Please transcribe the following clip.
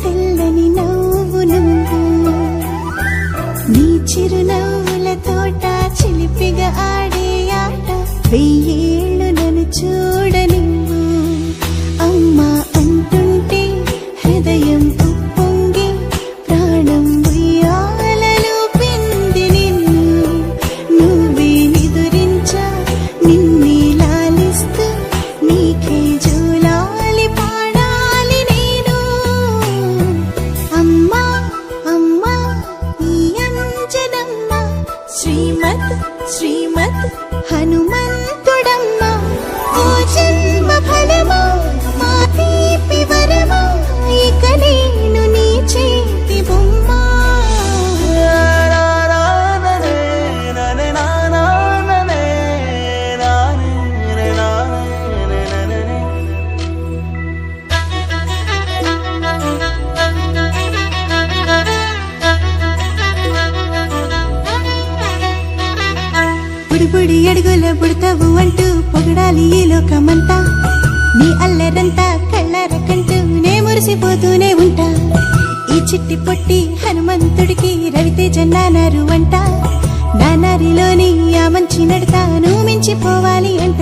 తెల్లని నవ్వు నువ్వు నీ చిరునవ్వుల తోట చిలిపిగా ఆడే ఆట వెయ్యేళ్ళు నన్ను చూడనివ్వు అమ్మా అంటుంటే హృదయం ఉప్పొంగి ప్రాణం ఉయ్యాలలో పిండి నిన్ను నువ్వే నిదురించా నిన్నే లాలిస్తూ నీకే జూలాలి పాడాలి నేను అమ్మా అమ్మా ఈ అంజనమ్మ శ్రీమత్ శ్రీమత్ హనుమంతుడమ్మ ఓ జన్మ ఫలమా మా తీపి వరమా ఇక నేను నీ చేతి బొమ్మ బుడిబుడి అడుగుల బుడతావు అంటూ పొగడాలి ఈ లోకమంతా నీ అల్లరంతా కళ్ళరకంటూ నే మురిసిపోతూనే ఉంటా ఈ చిట్టి పొట్టి హనుమంతుడికి రవితేజ నానారు అంట నానారిలోని ఆ మంచి నడతా నువ్వు మించిపోవాలి అంట